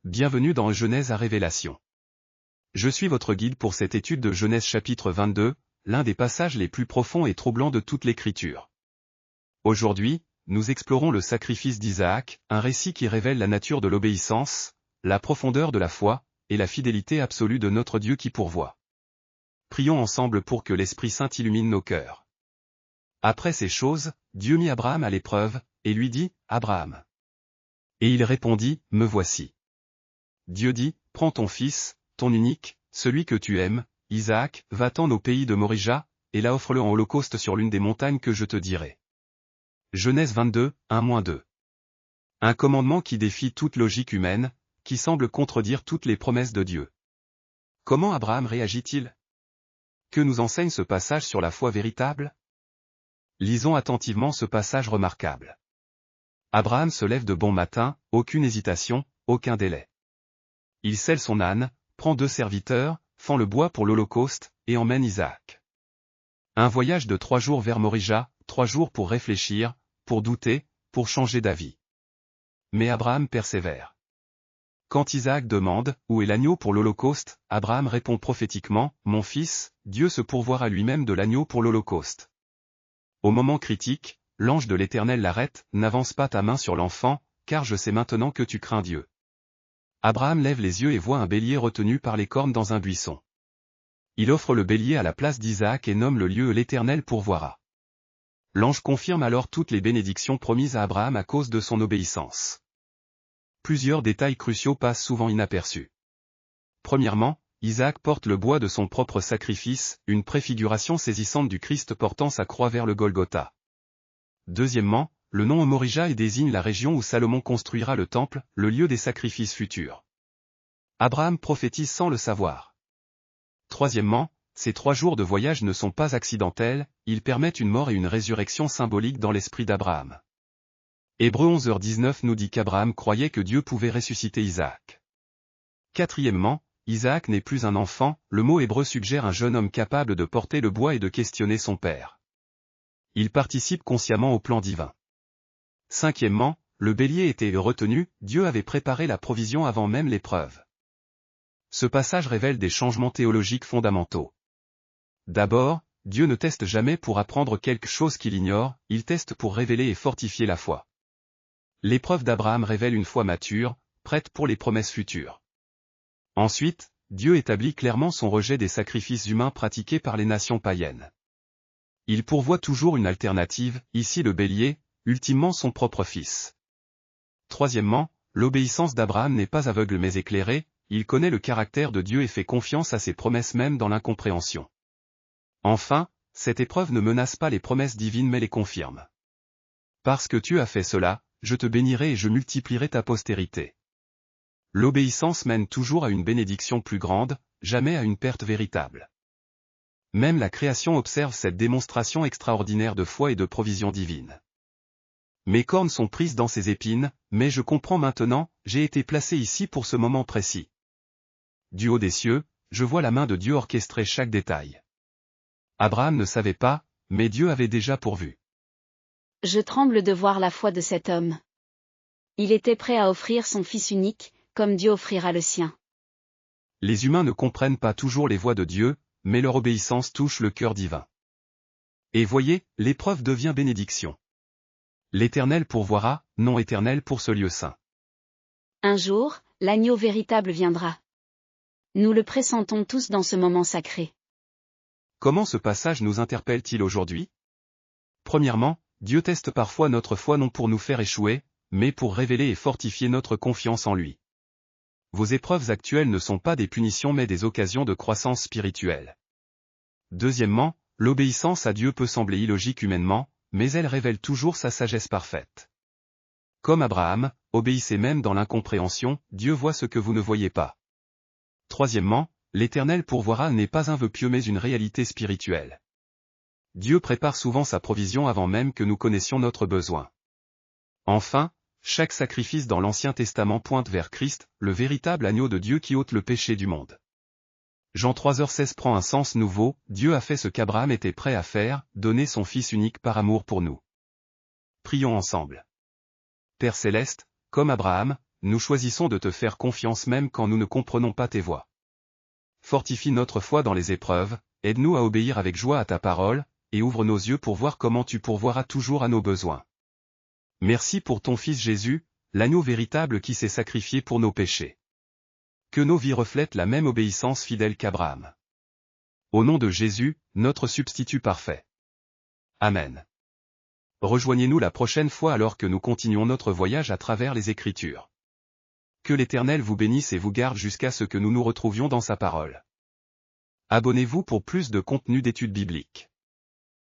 bienvenue dans Genèse à Révélation. Je suis votre guide pour cette étude de Genèse chapitre 22, l'un des passages les plus profonds et troublants de toute l'Écriture. Aujourd'hui, nous explorons le sacrifice d'Isaac, un récit qui révèle la nature de l'obéissance, la profondeur de la foi, et la fidélité absolue de notre Dieu qui pourvoit. Prions ensemble pour que l'Esprit Saint illumine nos cœurs. Après ces choses, Dieu mit Abraham à l'épreuve, et lui dit, « Abraham. » Et il répondit, « Me voici. » Dieu dit, « Prends ton fils, ton unique, celui que tu aimes, Isaac, va-t'en au pays de Morija, et là offre-le en holocauste sur l'une des montagnes que je te dirai. » Genèse 22, 1-2. Un commandement qui défie toute logique humaine, qui semble contredire toutes les promesses de Dieu. Comment Abraham réagit-il? Que nous enseigne ce passage sur la foi véritable? Lisons attentivement ce passage remarquable. Abraham se lève de bon matin, aucune hésitation, aucun délai. Il selle son âne, prend 2 serviteurs, fend le bois pour l'holocauste, et emmène Isaac. Un voyage de 3 jours vers Morija, 3 jours pour réfléchir, pour douter, pour changer d'avis. Mais Abraham persévère. Quand Isaac demande, où est l'agneau pour l'holocauste, Abraham répond prophétiquement, mon fils, Dieu se pourvoira lui-même de l'agneau pour l'holocauste. Au moment critique, l'ange de l'Éternel l'arrête, n'avance pas ta main sur l'enfant, car je sais maintenant que tu crains Dieu. Abraham lève les yeux et voit un bélier retenu par les cornes dans un buisson. Il offre le bélier à la place d'Isaac et nomme le lieu l'Éternel pourvoira. L'ange confirme alors toutes les bénédictions promises à Abraham à cause de son obéissance. Plusieurs détails cruciaux passent souvent inaperçus. Premièrement, Isaac porte le bois de son propre sacrifice, une préfiguration saisissante du Christ portant sa croix vers le Golgotha. Deuxièmement, le nom Morija désigne la région où Salomon construira le temple, le lieu des sacrifices futurs. Abraham prophétise sans le savoir. Troisièmement, ces 3 jours de voyage ne sont pas accidentels, ils permettent une mort et une résurrection symboliques dans l'esprit d'Abraham. Hébreux 11h19 nous dit qu'Abraham croyait que Dieu pouvait ressusciter Isaac. Quatrièmement, Isaac n'est plus un enfant, le mot hébreu suggère un jeune homme capable de porter le bois et de questionner son père. Il participe consciemment au plan divin. Cinquièmement, le bélier était retenu, Dieu avait préparé la provision avant même l'épreuve. Ce passage révèle des changements théologiques fondamentaux. D'abord, Dieu ne teste jamais pour apprendre quelque chose qu'il ignore, il teste pour révéler et fortifier la foi. L'épreuve d'Abraham révèle une foi mature, prête pour les promesses futures. Ensuite, Dieu établit clairement son rejet des sacrifices humains pratiqués par les nations païennes. Il pourvoit toujours une alternative, ici le bélier, ultimement son propre fils. Troisièmement, l'obéissance d'Abraham n'est pas aveugle mais éclairée, il connaît le caractère de Dieu et fait confiance à ses promesses même dans l'incompréhension. Enfin, cette épreuve ne menace pas les promesses divines mais les confirme. Parce que tu as fait cela, je te bénirai et je multiplierai ta postérité. L'obéissance mène toujours à une bénédiction plus grande, jamais à une perte véritable. Même la création observe cette démonstration extraordinaire de foi et de provision divine. Mes cornes sont prises dans ces épines, mais je comprends maintenant, j'ai été placé ici pour ce moment précis. Du haut des cieux, je vois la main de Dieu orchestrer chaque détail. Abraham ne savait pas, mais Dieu avait déjà pourvu. Je tremble de voir la foi de cet homme. Il était prêt à offrir son fils unique, comme Dieu offrira le sien. Les humains ne comprennent pas toujours les voies de Dieu, mais leur obéissance touche le cœur divin. Et voyez, l'épreuve devient bénédiction. L'Éternel pourvoira, nom éternel pour ce lieu saint. Un jour, l'agneau véritable viendra. Nous le pressentons tous dans ce moment sacré. Comment ce passage nous interpelle-t-il aujourd'hui? Premièrement, Dieu teste parfois notre foi non pour nous faire échouer, mais pour révéler et fortifier notre confiance en lui. Vos épreuves actuelles ne sont pas des punitions mais des occasions de croissance spirituelle. Deuxièmement, l'obéissance à Dieu peut sembler illogique humainement, mais elle révèle toujours sa sagesse parfaite. Comme Abraham, obéissez même dans l'incompréhension, Dieu voit ce que vous ne voyez pas. Troisièmement, l'Éternel pourvoira n'est pas un vœu pieux mais une réalité spirituelle. Dieu prépare souvent sa provision avant même que nous connaissions notre besoin. Enfin, chaque sacrifice dans l'Ancien Testament pointe vers Christ, le véritable agneau de Dieu qui ôte le péché du monde. Jean 3h16 prend un sens nouveau, Dieu a fait ce qu'Abraham était prêt à faire, donner son Fils unique par amour pour nous. Prions ensemble. Père céleste, comme Abraham, nous choisissons de te faire confiance même quand nous ne comprenons pas tes voies. Fortifie notre foi dans les épreuves, aide-nous à obéir avec joie à ta parole, et ouvre nos yeux pour voir comment tu pourvoiras toujours à nos besoins. Merci pour ton Fils Jésus, l'agneau véritable qui s'est sacrifié pour nos péchés. Que nos vies reflètent la même obéissance fidèle qu'Abraham. Au nom de Jésus, notre substitut parfait. Amen. Rejoignez-nous la prochaine fois alors que nous continuons notre voyage à travers les Écritures. Que l'Éternel vous bénisse et vous garde jusqu'à ce que nous nous retrouvions dans sa parole. Abonnez-vous pour plus de contenu d'études bibliques.